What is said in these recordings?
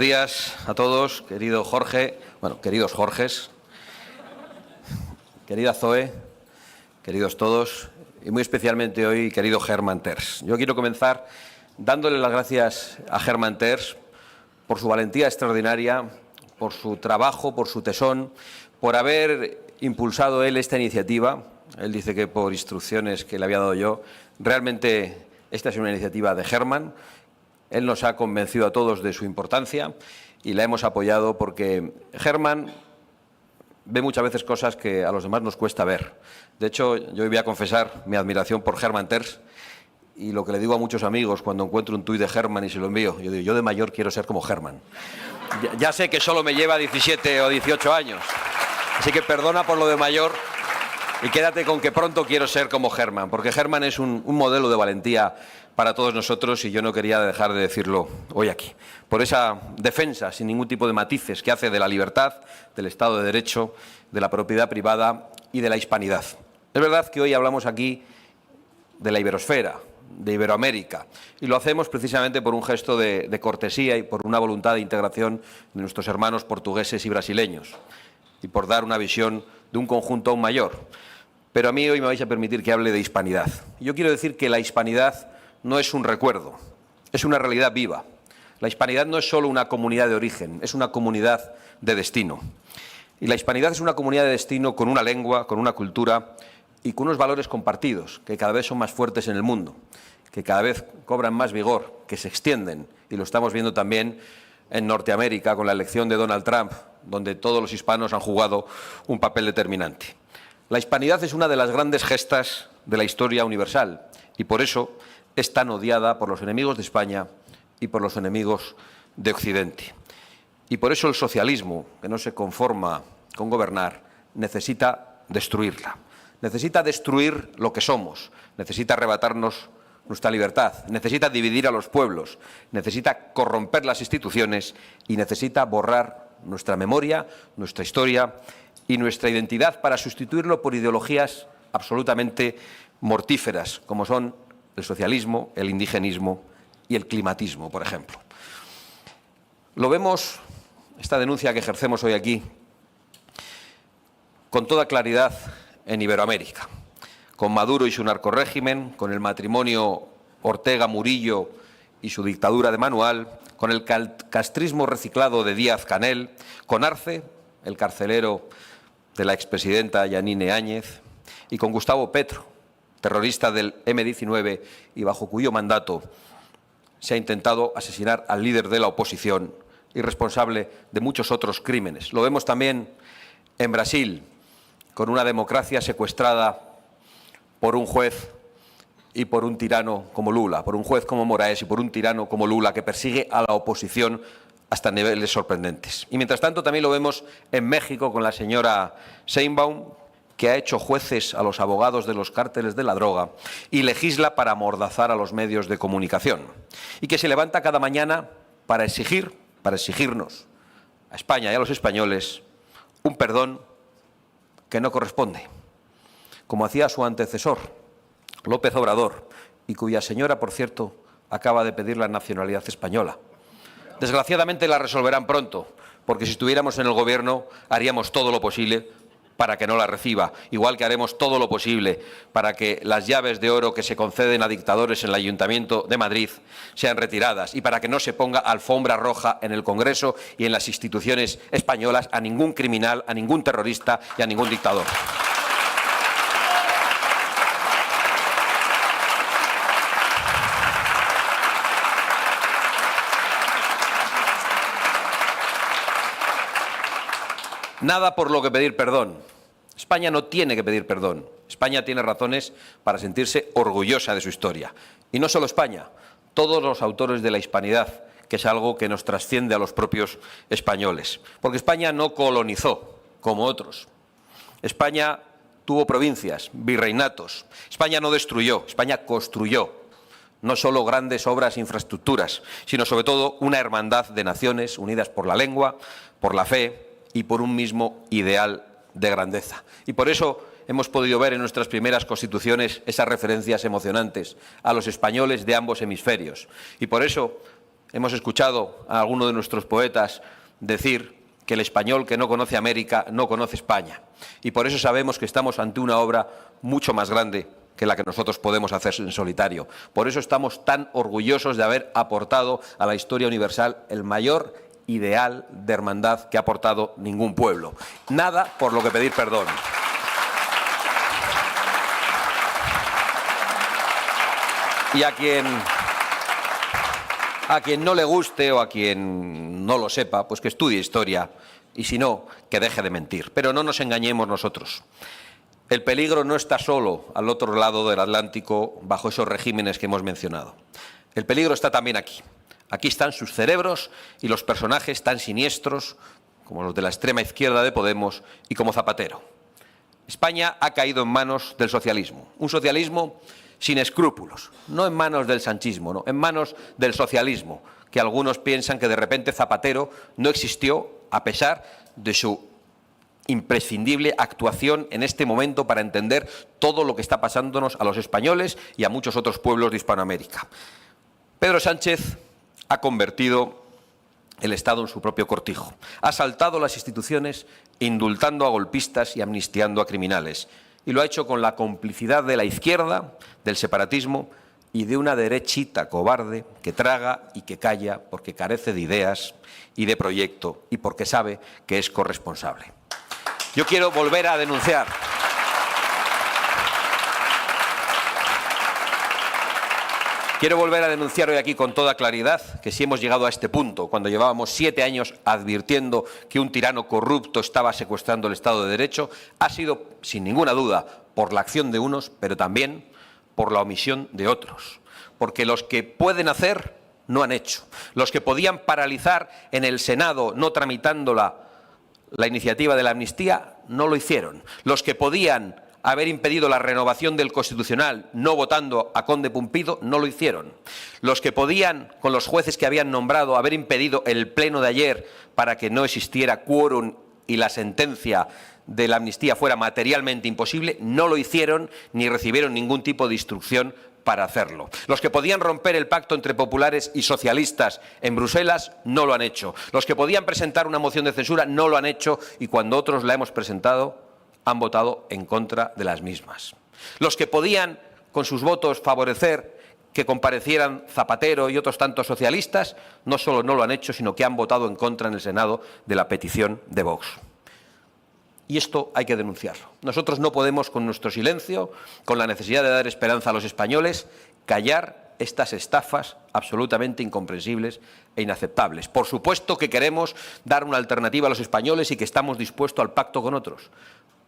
Buenos días a todos, querido Jorge, queridos Jorges, querida Zoe, queridos todos y muy especialmente hoy, querido Germán Terç. Yo quiero comenzar dándole las gracias a Germán Terç por su valentía extraordinaria, por su trabajo, por su tesón, por haber impulsado él esta iniciativa. Él dice que por instrucciones que le había dado yo, realmente esta es una iniciativa de Germán. Él nos ha convencido a todos de su importancia y la hemos apoyado porque Germán ve muchas veces cosas que a los demás nos cuesta ver. De hecho, yo voy a confesar mi admiración por Germán Terç y lo que le digo a muchos amigos cuando encuentro un tuit de Germán y se lo envío. Yo digo, yo de mayor quiero ser como Germán. Ya sé que solo me lleva 17 o 18 años, así que perdona por lo de mayor y quédate con que pronto quiero ser como Germán, porque Germán es un modelo de valentía para todos nosotros y yo no quería dejar de decirlo hoy aquí. Por esa defensa, sin ningún tipo de matices, que hace de la libertad, del Estado de Derecho, de la propiedad privada y de la hispanidad. Es verdad que hoy hablamos aquí de la iberosfera, de Iberoamérica, y lo hacemos precisamente por un gesto de cortesía y por una voluntad de integración de nuestros hermanos portugueses y brasileños, y por dar una visión de un conjunto aún mayor. Pero a mí hoy me vais a permitir que hable de hispanidad. Yo quiero decir que la hispanidad no es un recuerdo, es una realidad viva. La hispanidad no es solo una comunidad de origen, es una comunidad de destino. Y la hispanidad es una comunidad de destino con una lengua, con una cultura y con unos valores compartidos que cada vez son más fuertes en el mundo, que cada vez cobran más vigor, que se extienden. Y lo estamos viendo también en Norteamérica con la elección de Donald Trump, donde todos los hispanos han jugado un papel determinante. La hispanidad es una de las grandes gestas de la historia universal y por eso es tan odiada por los enemigos de España y por los enemigos de Occidente. Y por eso el socialismo, que no se conforma con gobernar, necesita destruirla. Necesita destruir lo que somos, necesita arrebatarnos nuestra libertad, necesita dividir a los pueblos, necesita corromper las instituciones y necesita borrar nuestra memoria, nuestra historia y nuestra identidad para sustituirlo por ideologías absolutamente mortíferas, como son el socialismo, el indigenismo y el climatismo, por ejemplo. Lo vemos, esta denuncia que ejercemos hoy aquí, con toda claridad en Iberoamérica, con Maduro y su narcorrégimen, con el matrimonio Ortega-Murillo y su dictadura de Manuel, con el castrismo reciclado de Díaz-Canel, con Arce, el carcelero de la expresidenta Yanine Áñez, y con Gustavo Petro, terrorista del M-19 y bajo cuyo mandato se ha intentado asesinar al líder de la oposición y responsable de muchos otros crímenes. Lo vemos también en Brasil, con una democracia secuestrada por un juez y por un tirano como Lula, por un juez como Moraes y por un tirano como Lula que persigue a la oposición hasta niveles sorprendentes. Y mientras tanto también lo vemos en México con la señora Sheinbaum, que ha hecho jueces a los abogados de los cárteles de la droga y legisla para amordazar a los medios de comunicación. Y que se levanta cada mañana para exigirnos a España y a los españoles un perdón que no corresponde, como hacía su antecesor, López Obrador, y cuya señora, por cierto, acaba de pedir la nacionalidad española. Desgraciadamente la resolverán pronto, porque si estuviéramos en el gobierno haríamos todo lo posible para que no la reciba, igual que haremos todo lo posible para que las llaves de oro que se conceden a dictadores en el Ayuntamiento de Madrid sean retiradas y para que no se ponga alfombra roja en el Congreso y en las instituciones españolas a ningún criminal, a ningún terrorista y a ningún dictador. Nada por lo que pedir perdón. España no tiene que pedir perdón. España tiene razones para sentirse orgullosa de su historia. Y no solo España, todos los autores de la hispanidad, que es algo que nos trasciende a los propios españoles. Porque España no colonizó, como otros. España tuvo provincias, virreinatos. España no destruyó, España construyó. No solo grandes obras e infraestructuras, sino sobre todo una hermandad de naciones unidas por la lengua, por la fe y por un mismo ideal de grandeza. Y por eso hemos podido ver en nuestras primeras constituciones esas referencias emocionantes a los españoles de ambos hemisferios. Y por eso hemos escuchado a alguno de nuestros poetas decir que el español que no conoce América no conoce España. Y por eso sabemos que estamos ante una obra mucho más grande que la que nosotros podemos hacer en solitario. Por eso estamos tan orgullosos de haber aportado a la historia universal el mayor ideal de hermandad que ha aportado ningún pueblo. Nada por lo que pedir perdón. Y a quien no le guste o a quien no lo sepa, pues que estudie historia y si no, que deje de mentir. Pero no nos engañemos nosotros. El peligro no está solo al otro lado del Atlántico bajo esos regímenes que hemos mencionado. El peligro está también aquí. Aquí están sus cerebros y los personajes tan siniestros como los de la extrema izquierda de Podemos y como Zapatero. España ha caído en manos del socialismo. Un socialismo sin escrúpulos, no en manos del sanchismo, no, en manos del socialismo, que algunos piensan que de repente Zapatero no existió a pesar de su imprescindible actuación en este momento para entender todo lo que está pasándonos a los españoles y a muchos otros pueblos de Hispanoamérica. Pedro Sánchez ha convertido el Estado en su propio cortijo. Ha asaltado las instituciones indultando a golpistas y amnistiando a criminales. Y lo ha hecho con la complicidad de la izquierda, del separatismo y de una derechita cobarde que traga y que calla porque carece de ideas y de proyecto y porque sabe que es corresponsable. Yo quiero volver a denunciar. Quiero volver a denunciar hoy aquí con toda claridad que si hemos llegado a este punto, cuando llevábamos 7 años advirtiendo que un tirano corrupto estaba secuestrando el Estado de Derecho, ha sido, sin ninguna duda, por la acción de unos, pero también por la omisión de otros. Porque los que pueden hacer, no han hecho. Los que podían paralizar en el Senado, no tramitando la iniciativa de la amnistía, no lo hicieron. Los que podían haber impedido la renovación del Constitucional no votando a Conde Pumpido, no lo hicieron. Los que podían, con los jueces que habían nombrado, haber impedido el pleno de ayer para que no existiera quórum y la sentencia de la amnistía fuera materialmente imposible, no lo hicieron ni recibieron ningún tipo de instrucción para hacerlo. Los que podían romper el pacto entre populares y socialistas en Bruselas no lo han hecho. Los que podían presentar una moción de censura no lo han hecho y cuando otros la hemos presentado han votado en contra de las mismas. Los que podían, con sus votos, favorecer que comparecieran Zapatero y otros tantos socialistas, no solo no lo han hecho, sino que han votado en contra en el Senado de la petición de Vox. Y esto hay que denunciarlo. Nosotros no podemos, con nuestro silencio, con la necesidad de dar esperanza a los españoles, callar estas estafas absolutamente incomprensibles e inaceptables. Por supuesto que queremos dar una alternativa a los españoles y que estamos dispuestos al pacto con otros.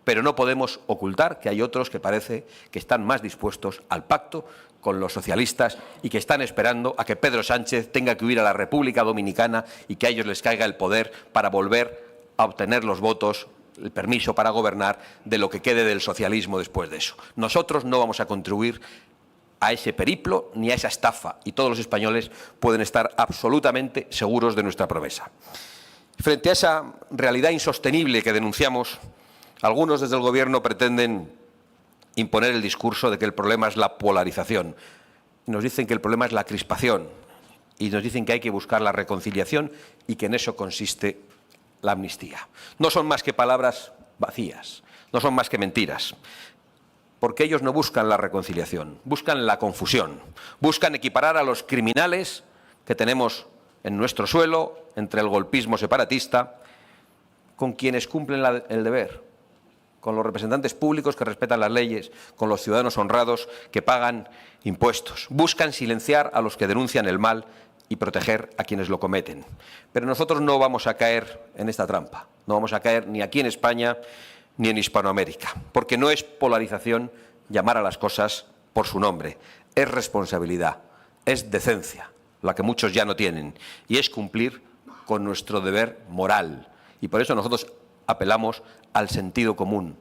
Pero no podemos ocultar que hay otros que parece que están más dispuestos al pacto con los socialistas y que están esperando a que Pedro Sánchez tenga que huir a la República Dominicana y que a ellos les caiga el poder para volver a obtener los votos, el permiso para gobernar de lo que quede del socialismo después de eso. Nosotros no vamos a contribuir a ese periplo ni a esa estafa y todos los españoles pueden estar absolutamente seguros de nuestra promesa. Frente a esa realidad insostenible que denunciamos, algunos desde el Gobierno pretenden imponer el discurso de que el problema es la polarización. Nos dicen que el problema es la crispación y nos dicen que hay que buscar la reconciliación y que en eso consiste la amnistía. No son más que palabras vacías, no son más que mentiras, porque ellos no buscan la reconciliación, buscan la confusión, buscan equiparar a los criminales que tenemos en nuestro suelo, entre el golpismo separatista, con quienes cumplen el deber, con los representantes públicos que respetan las leyes, con los ciudadanos honrados que pagan impuestos. Buscan silenciar a los que denuncian el mal y proteger a quienes lo cometen. Pero nosotros no vamos a caer en esta trampa. No vamos a caer ni aquí en España ni en Hispanoamérica, porque no es polarización llamar a las cosas por su nombre. Es responsabilidad, es decencia, la que muchos ya no tienen, y es cumplir con nuestro deber moral. Y por eso nosotros apelamos al sentido común,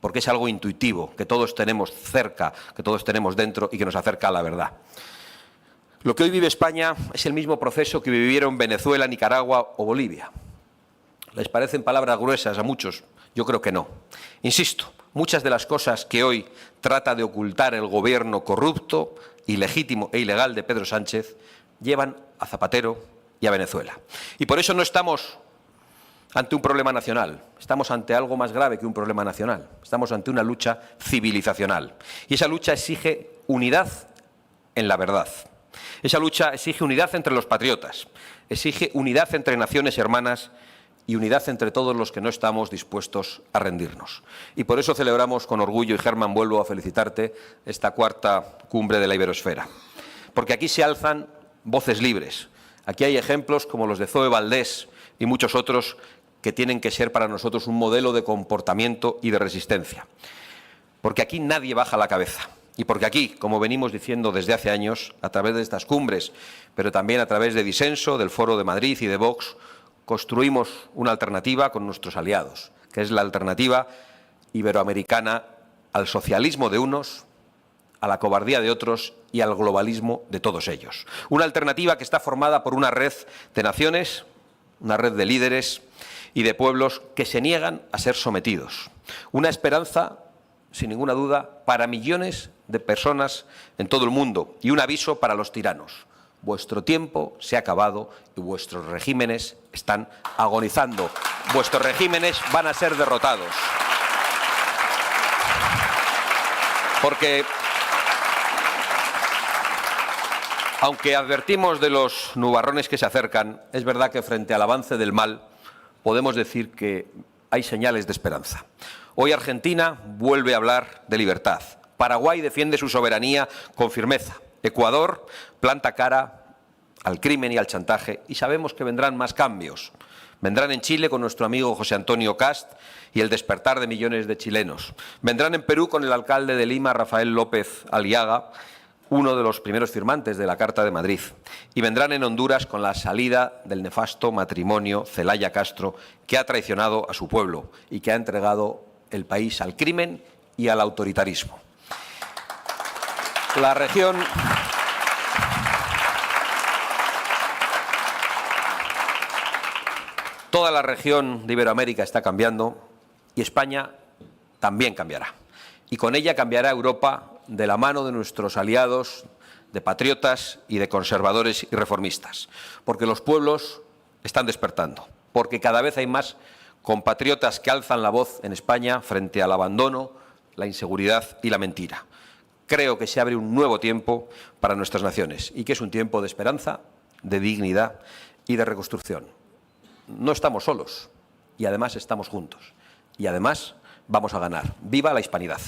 porque es algo intuitivo, que todos tenemos cerca, que todos tenemos dentro y que nos acerca a la verdad. Lo que hoy vive España es el mismo proceso que vivieron Venezuela, Nicaragua o Bolivia. ¿Les parecen palabras gruesas a muchos? Yo creo que no. Insisto, muchas de las cosas que hoy trata de ocultar el gobierno corrupto, ilegítimo e ilegal de Pedro Sánchez llevan a Zapatero y a Venezuela. Y por eso no estamos ante un problema nacional, estamos ante algo más grave que un problema nacional, estamos ante una lucha civilizacional. Y esa lucha exige unidad en la verdad. Esa lucha exige unidad entre los patriotas, exige unidad entre naciones hermanas y unidad entre todos los que no estamos dispuestos a rendirnos. Y por eso celebramos con orgullo, y Germán, vuelvo a felicitarte, esta cuarta cumbre de la Iberosfera. Porque aquí se alzan voces libres. Aquí hay ejemplos como los de Zoe Valdés y muchos otros que tienen que ser para nosotros un modelo de comportamiento y de resistencia. Porque aquí nadie baja la cabeza. Y porque aquí, como venimos diciendo desde hace años, a través de estas cumbres, pero también a través de Disenso, del Foro de Madrid y de Vox, construimos una alternativa con nuestros aliados, que es la alternativa iberoamericana al socialismo de unos, a la cobardía de otros y al globalismo de todos ellos. Una alternativa que está formada por una red de naciones, una red de líderes y de pueblos que se niegan a ser sometidos. Una esperanza, sin ninguna duda, para millones de personas en todo el mundo y un aviso para los tiranos. Vuestro tiempo se ha acabado y vuestros regímenes están agonizando. Vuestros regímenes van a ser derrotados. Porque, aunque advertimos de los nubarrones que se acercan, es verdad que frente al avance del mal podemos decir que hay señales de esperanza. Hoy Argentina vuelve a hablar de libertad. Paraguay defiende su soberanía con firmeza. Ecuador planta cara al crimen y al chantaje y sabemos que vendrán más cambios. Vendrán en Chile con nuestro amigo José Antonio Kast y el despertar de millones de chilenos. Vendrán en Perú con el alcalde de Lima, Rafael López Aliaga, uno de los primeros firmantes de la Carta de Madrid. Y vendrán en Honduras con la salida del nefasto matrimonio Zelaya Castro, que ha traicionado a su pueblo y que ha entregado el país al crimen y al autoritarismo. La región Toda la región de Iberoamérica está cambiando y España también cambiará. Y con ella cambiará Europa de la mano de nuestros aliados, de patriotas y de conservadores y reformistas. Porque los pueblos están despertando. Porque cada vez hay más compatriotas que alzan la voz en España frente al abandono, la inseguridad y la mentira. Creo que se abre un nuevo tiempo para nuestras naciones y que es un tiempo de esperanza, de dignidad y de reconstrucción. No estamos solos y además estamos juntos y además vamos a ganar. ¡Viva la hispanidad!